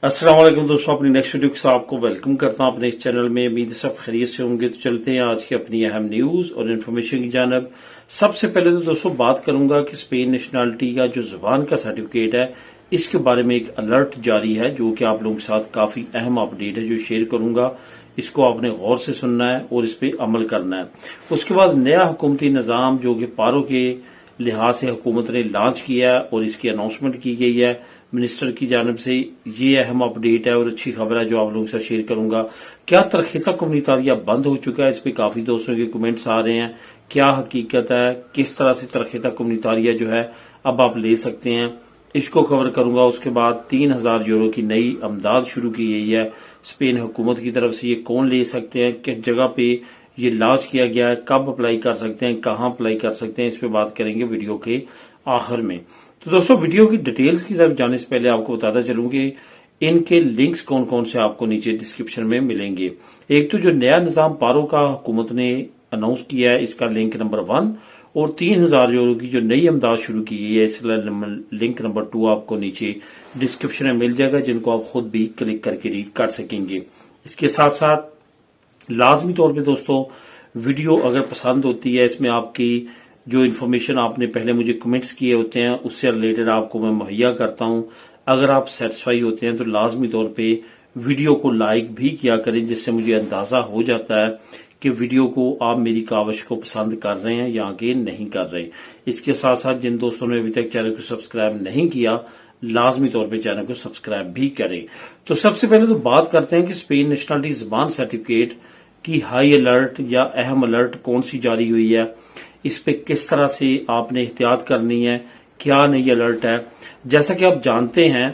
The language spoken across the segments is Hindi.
अस्सलाम वालेकुम दोस्तों, अपनी नेक्स्ट वीडियो के साथ आपको वेलकम करता हूं अपने इस चैनल में। उम्मीद सब खैरियत से होंगे। तो चलते हैं आज की अपनी अहम न्यूज और इन्फॉर्मेशन की जानब। सबसे पहले तो दोस्तों बात करूंगा कि स्पेन नेशनलिटी का जो जुबान का सर्टिफिकेट है, इसके बारे में एक अलर्ट जारी है जो कि आप लोगों के साथ काफी अहम अपडेट है जो शेयर करूंगा। इसको आपने गौर से सुनना है और इस पर अमल करना है। उसके बाद नया हुकूमती निज़ाम जो कि पारों के लिहाज से हुकूमत ने लॉन्च किया है और इसकी अनाउंसमेंट की गई है मिनिस्टर की जानब से। ये अहम अपडेट है और अच्छी खबर है जो आप लोगों के साथ शेयर करूंगा। क्या तरखेता कम्युनितारिया बंद हो चुका है? इस पे काफी दोस्तों के कमेंट्स आ रहे हैं। क्या हकीकत है? किस तरह से तरखेता कम्युनितारिया जो है अब आप ले सकते हैं, इसको कवर करूंगा। उसके बाद 3,000 यूरो की नई अमदाद शुरू की गई है स्पेन हुकूमत की तरफ से। ये कौन ले सकते हैं, किस जगह पे ये लॉन्च किया गया है, कब अप्लाई कर सकते हैं, कहां अप्लाई कर सकते हैं, इस पे बात करेंगे वीडियो के आखिर में। तो दोस्तों वीडियो की डिटेल्स की तरफ जाने से पहले आपको बताता चलूं कि इनके लिंक्स कौन कौन से आपको नीचे डिस्क्रिप्शन में मिलेंगे। एक तो जो नया निजाम पारो का हुकूमत ने अनाउंस किया है, इसका लिंक नंबर 1, और 3,000 यूरो की जो नई अमदाद शुरू की गई है, इसका लिंक नंबर 2 आपको नीचे डिस्क्रिप्शन में मिल जाएगा, जिनको आप खुद भी क्लिक करके रीड कर सकेंगे। इसके साथ साथ लाजमी तौर पे दोस्तों वीडियो अगर पसंद होती है, इसमें आपकी जो इन्फॉर्मेशन आपने पहले मुझे कमेंट्स किए होते हैं उससे रिलेटेड आपको मैं मुहैया करता हूं। अगर आप सेटिस्फाई होते हैं तो लाजमी तौर पे वीडियो को लाइक भी किया करें, जिससे मुझे अंदाजा हो जाता है कि वीडियो को आप मेरी काविश को पसंद कर रहे हैं या आगे नहीं कर रहे। इसके साथ साथ जिन दोस्तों ने अभी तक चैनल को सब्सक्राइब नहीं किया, लाजमी तौर पे चैनल को सब्सक्राइब भी करें। तो सबसे पहले तो बात करते हैं कि स्पेन नेशनलिटी जुबान सर्टिफिकेट की हाई अलर्ट या अहम अलर्ट कौन सी जारी हुई है, इस पे किस तरह से आपने एहतियात करनी है, क्या नई अलर्ट है। जैसा कि आप जानते हैं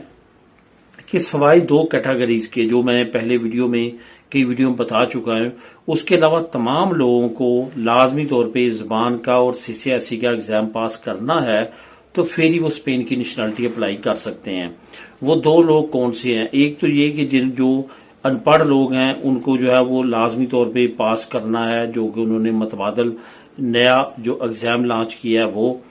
कि सवाई 2 कैटेगरीज के, जो मैंने पहले वीडियो में कई वीडियो में बता चुका हूं, उसके अलावा तमाम लोगों को लाजमी तौर पे जुबान का और सीसीएसई का एग्जाम पास करना है, तो फिर ही वो स्पेन की नेशनलिटी अप्लाई कर सकते हैं। वो 2 लोग कौन से हैं? एक तो ये कि जिन जो अनपढ़ लोग हैं उनको जो है वो लाजमी तौर पे पास करना है, जो कि उन्होंने मतबादल नया जो एग्जाम लॉन्च किया है वो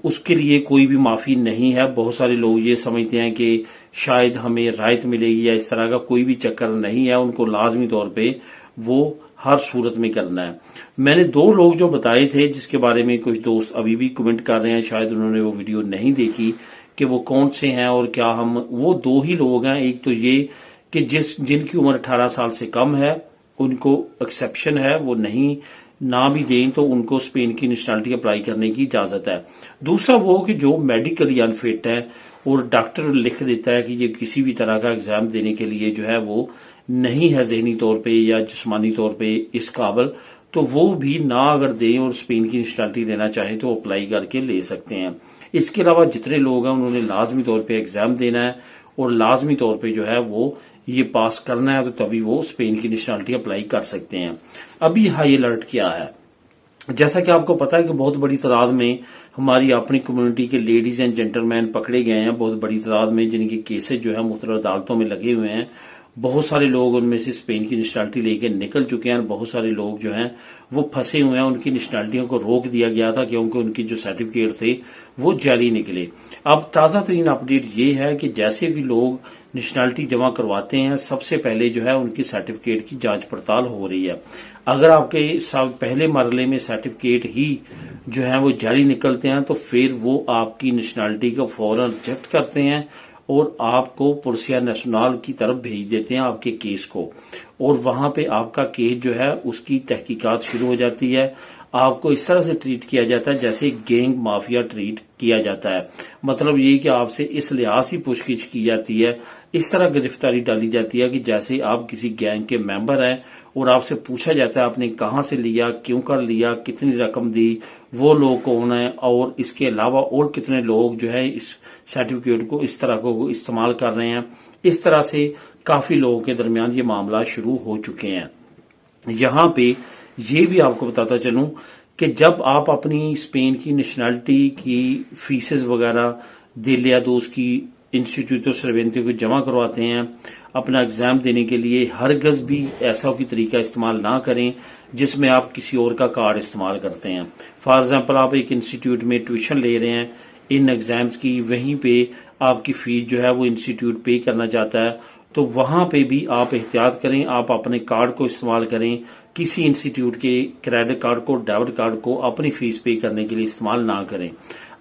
उसके लिए कोई भी माफी नहीं है। बहुत सारे लोग ये समझते हैं कि शायद हमें राहत मिलेगी, या इस तरह का कोई भी चक्कर नहीं है। उनको लाजमी तौर पे वो हर सूरत में करना है। मैंने 2 लोग जो बताए थे, जिसके बारे में कुछ दोस्त अभी भी कमेंट कर रहे हैं, शायद उन्होंने वो वीडियो नहीं देखी कि वो कौन से हैं और क्या हम वो 2 ही लोग हैं। एक तो ये कि जिनकी उम्र 18 साल से कम है उनको एक्सेप्शन है, वो नहीं ना भी दें तो उनको स्पेन की नेशनलिटी अप्लाई करने की इजाजत है। दूसरा वो कि जो मेडिकली अनफिट है और डॉक्टर लिख देता है कि ये किसी भी तरह का एग्जाम देने के लिए जो है वो नहीं है जहनी तौर पे या जिस्मानी तौर पे इस काबिल, तो वो भी ना अगर दें और स्पेन की नेशनलिटी लेना चाहें तो अप्लाई करके ले सकते हैं। इसके अलावा जितने लोग हैं उन्होंने लाजमी तौर पे एग्जाम देना है और लाजमी तौर पे जो है वो ये पास करना है, तो तभी वो स्पेन की नेशनलिटी अप्लाई कर सकते हैं। अभी हाई अलर्ट क्या है? जैसा कि आपको पता है कि बहुत बड़ी तादाद में हमारी अपनी कम्युनिटी के लेडीज एंड जेंटलमैन पकड़े गए हैं, बहुत बड़ी तादाद में, जिनके केसेस जो है मुख्तलिफ अदालतों में लगे हुए हैं। बहुत सारे लोग उनमें से स्पेन की नेशनलिटी लेके निकल चुके हैं, बहुत सारे लोग जो हैं वो फंसे हुए हैं। उनकी नेशनलिटियों को रोक दिया गया था क्योंकि उनकी जो सर्टिफिकेट थे वो जाली निकले। अब ताज़ा तरीन अपडेट ये है कि जैसे भी लोग नेशनलिटी जमा करवाते हैं, सबसे पहले जो है उनकी सर्टिफिकेट की जांच पड़ताल हो रही है। अगर आपके पहले मरले में सर्टिफिकेट ही जो है वो जाली निकलते हैं, तो फिर वो आपकी नेशनलिटी को फौरन रिजेक्ट करते हैं और आपको पुलिसिया नेशनल की तरफ भेज देते हैं आपके केस को, और वहां पे आपका केस जो है उसकी तहकीकात शुरू हो जाती है। आपको इस तरह से ट्रीट किया जाता है जैसे गैंग माफिया ट्रीट किया जाता है। मतलब ये कि आपसे इस लिहाज से पूछगिछ की जाती है, इस तरह गिरफ्तारी डाली जाती है कि जैसे आप किसी गैंग के मेंबर हैं और आपसे पूछा जाता है आपने कहां से लिया, क्यों कर लिया, कितनी रकम दी, वो लोग कौन है, और इसके अलावा और कितने लोग जो है इस सर्टिफिकेट को इस तरह को इस्तेमाल कर रहे हैं। इस तरह से काफी लोगों के दरमियान ये मामला शुरू हो चुके हैं। यहाँ पे ये भी आपको बताता चलूं कि जब आप अपनी स्पेन की नेशनलिटी की फीसेस वगैरह दिल दो उसकी इंस्टीट्यूट सर्वेंटियों को जमा करवाते हैं अपना एग्जाम देने के लिए, हरगज भी ऐसा कोई तरीका इस्तेमाल ना करें जिसमें आप किसी और का कार्ड इस्तेमाल करते हैं। फॉर एग्जाम्पल आप एक इंस्टीट्यूट में ट्यूशन ले रहे हैं इन एग्जाम्स की, वहीं पे आपकी फीस जो है वो इंस्टीट्यूट पे करना चाहता है, तो वहां पे भी आप एहतियात करें, आप अपने कार्ड को इस्तेमाल करें। किसी इंस्टीट्यूट के क्रेडिट कार्ड को, डेबिट कार्ड को अपनी फीस पे करने के लिए इस्तेमाल ना करें।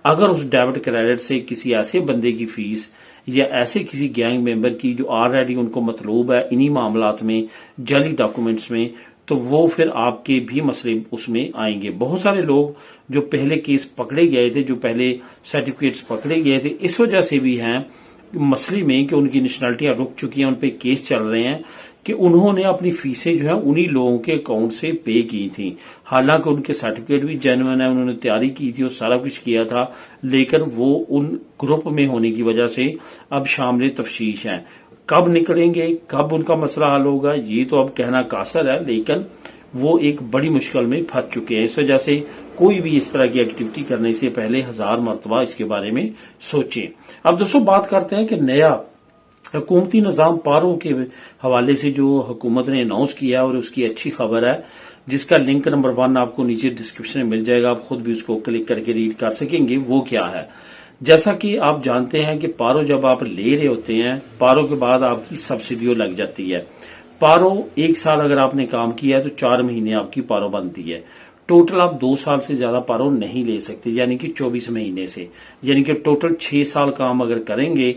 अगर उस डेबिट क्रेडिट से किसी ऐसे बंदे की फीस या ऐसे किसी गैंग मेंबर की जो ऑलरेडी उनको मतलूब है इन्हीं मामलात में, जाली डॉक्यूमेंट्स में, तो वो फिर आपके भी मसले उसमें आएंगे। बहुत सारे लोग जो पहले केस पकड़े गए थे, जो पहले सर्टिफिकेट्स पकड़े गए थे, इस वजह से भी हैं मसले में कि उनकी नेशनलिटियां रुक चुकी हैं, उन पे केस चल रहे हैं कि उन्होंने अपनी फीसें जो है उन्हीं लोगों के अकाउंट से पे की थी। हालांकि उनके सर्टिफिकेट भी जेन्युइन है, उन्होंने तैयारी की थी और सारा कुछ किया था, लेकिन वो उन ग्रुप में होने की वजह से अब शामिल तफ्तीश हैं। कब निकलेंगे, कब उनका मसला हल होगा, ये तो अब कहना कासर है, लेकिन वो एक बड़ी मुश्किल में फंस चुके हैं। इस वजह से कोई भी इस तरह की एक्टिविटी करने से पहले 1000 मरतबा इसके बारे में सोचें। अब दोस्तों बात करते हैं कि नया हुकूमती निज़ाम पारों के हवाले से जो हुकूमत ने अनाउंस किया और उसकी अच्छी खबर है, जिसका लिंक नंबर 1 आपको नीचे डिस्क्रिप्शन में मिल जाएगा, आप खुद भी उसको क्लिक करके रीड कर सकेंगे। वो क्या है, जैसा कि आप जानते हैं कि पारो जब आप ले रहे होते हैं, पारो के बाद आपकी सब्सिडी लग जाती है। पारो 1 साल अगर आपने काम किया है तो 4 महीने आपकी पारो बनती है। टोटल आप 2 साल से ज्यादा पारो नहीं ले सकते, यानी कि 24 महीने से, यानी कि टोटल 6 साल काम अगर करेंगे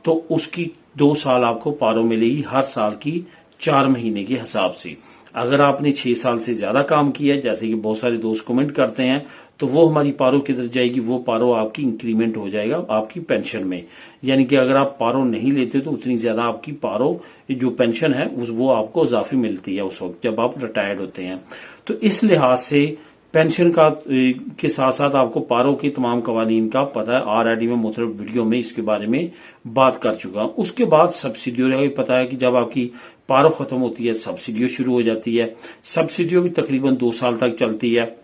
तो उसकी 2 साल आपको पारो मिलेगी, हर साल की 4 महीने के हिसाब से। अगर आपने 6 साल से ज्यादा काम किया, जैसे कि बहुत सारे दोस्त कमेंट करते हैं, तो वो हमारी पारो किधर जाएगी, वो पारो आपकी इंक्रीमेंट हो जाएगा आपकी पेंशन में। यानी कि अगर आप पारो नहीं लेते तो उतनी ज्यादा आपकी पारो जो पेंशन है वो आपको इजाफी मिलती है उस वक्त जब आप रिटायर्ड होते हैं। तो इस लिहाज से पेंशन का के साथ साथ आपको पारो के तमाम कवानीन का पता है, ऑलरेडी मैं मुख्तलिफ वीडियो में इसके बारे में बात कर चुका हूं। उसके बाद सब्सिडियो का भी पता है कि जब आपकी पारो खत्म होती है सब्सिडियो शुरू हो जाती है। सब्सिडियो भी तकरीबन 2 साल तक चलती है।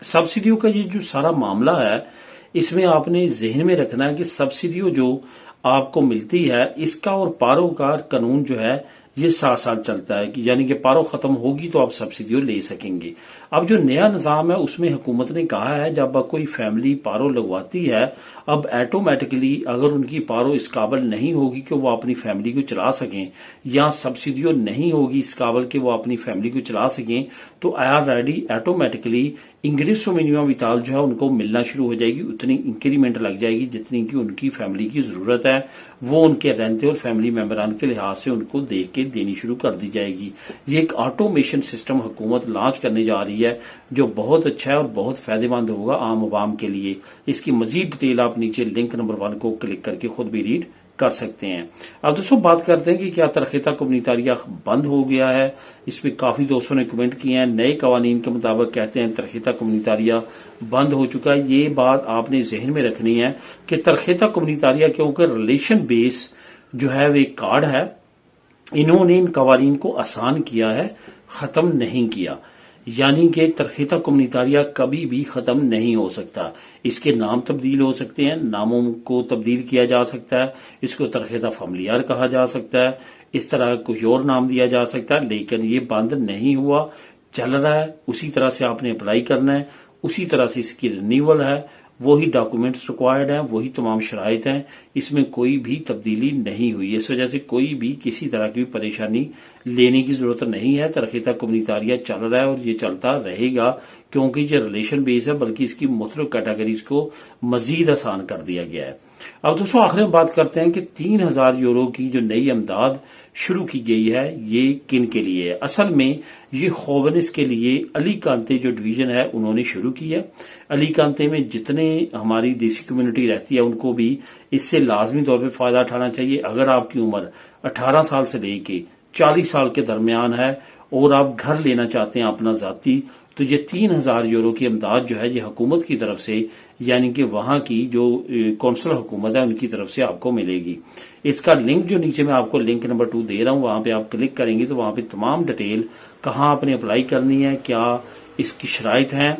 सब्सिडियों का ये जो सारा मामला है, इसमें आपने जहन में रखना है कि सब्सिडियो जो आपको मिलती है, इसका और पारो का कानून जो है ये 7 साल चलता है, यानी कि पारो खत्म होगी तो आप सब्सिडियो ले सकेंगे। अब जो नया निजाम है उसमें हुकूमत ने कहा है जब कोई फैमिली पारो लगवाती है, अब ऑटोमेटिकली अगर उनकी पारो इस काबिल नहीं होगी कि वो अपनी फैमिली को चला सकें, या सब्सिडियो नहीं होगी इस काबिल कि वो अपनी फैमिली को चला सकें, तो ऑलरेडी ऑटोमेटिकली इंग्रेसो मिनिमम विताल जो है उनको मिलना शुरू हो जाएगी, उतनी इंक्रीमेंट लग जाएगी जितनी की उनकी फैमिली की जरूरत है, वो उनके रहते और फैमिली मेंबरान के लिहाज से उनको देख के देनी शुरू कर दी जाएगी। ये एक ऑटोमेशन सिस्टम हुकूमत लॉन्च करने जा रही है जो बहुत अच्छा है और बहुत फायदेमंद होगा आम आवाम के लिए। इसकी मजीद डिटेल आप नीचे लिंक नंबर 1 को क्लिक करके खुद भी रीड कर सकते हैं। अब दोस्तों बात करते हैं कि क्या तरखेता कम्युनितारिया बंद हो गया है। इसमें काफी दोस्तों ने कमेंट किए हैं। नए कवानीन के मुताबिक कहते हैं तरखेता कम्युनितारिया बंद हो चुका है। ये बात आपने जहन में रखनी है कि तरखेता कम्युनितारिया क्योंकि रिलेशन बेस जो है वो एक कार्ड है, इन्होंने इन कवानीन को आसान किया है, खत्म नहीं किया। यानी कि तरखेता कम्युनितारिया कभी भी खत्म नहीं हो सकता। इसके नाम तब्दील हो सकते हैं, नामों को तब्दील किया जा सकता है, इसको तरखेता फैमिलियार कहा जा सकता है, इस तरह कोई और नाम दिया जा सकता है, लेकिन ये बंद नहीं हुआ, चल रहा है। उसी तरह से आपने अप्लाई करना है, उसी तरह से इसकी रिन्यूअल है, वही डॉक्यूमेंट्स रिक्वायर्ड हैं, वही तमाम शराइत हैं, इसमें कोई भी तब्दीली नहीं हुई। इस वजह से कोई भी किसी तरह की परेशानी लेने की जरूरत नहीं है। तरखेता कम्युनितारिया चल रहा है और ये चलता रहेगा क्योंकि ये रिलेशन बेस है, बल्कि इसकी मुख्तलिफ कैटेगरीज को मजीद आसान कर दिया गया है। अब दोस्तों आखिर में बात करते हैं कि 3000 यूरो की जो नई इमदाद शुरू की गई है ये किन के लिए है। असल में ये खोबनिस के लिए अली कांते जो डिवीजन है उन्होंने शुरू की है। अली कांते में जितने हमारी देसी कम्युनिटी रहती है उनको भी इससे लाजमी तौर पर फायदा उठाना चाहिए। अगर आपकी उम्र 18 साल से लेके 40 साल के दरमियान है और आप घर लेना चाहते हैं अपना जाती, तो ये 3000 यूरो की इमदाद जो है ये हुकूमत की तरफ से, यानी कि वहां की जो कौंसल हुकूमत है उनकी तरफ से आपको मिलेगी। इसका लिंक जो नीचे मैं आपको लिंक नंबर 2 दे रहा हूं, वहां पे आप क्लिक करेंगे तो वहां पे तमाम डिटेल कहां आपने अप्लाई करनी है, क्या इसकी शराइत हैं,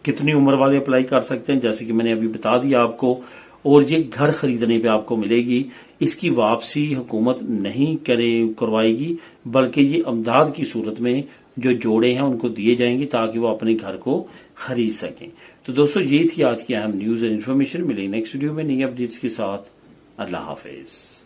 कितनी उम्र वाले अप्लाई कर सकते हैं, जैसे कि मैंने अभी बता दिया आपको। और ये घर खरीदने पे आपको मिलेगी। इसकी वापसी हुकूमत नहीं करवाएगी, बल्कि ये इमदाद की सूरत में जो जोड़े हैं उनको दिए जाएंगे ताकि वो अपने घर को खरीद सकें। तो दोस्तों ये थी आज की अहम न्यूज एंड इन्फॉर्मेशन। मिलेंगे नेक्स्ट वीडियो में नई अपडेट्स के साथ। अल्लाह हाफिज।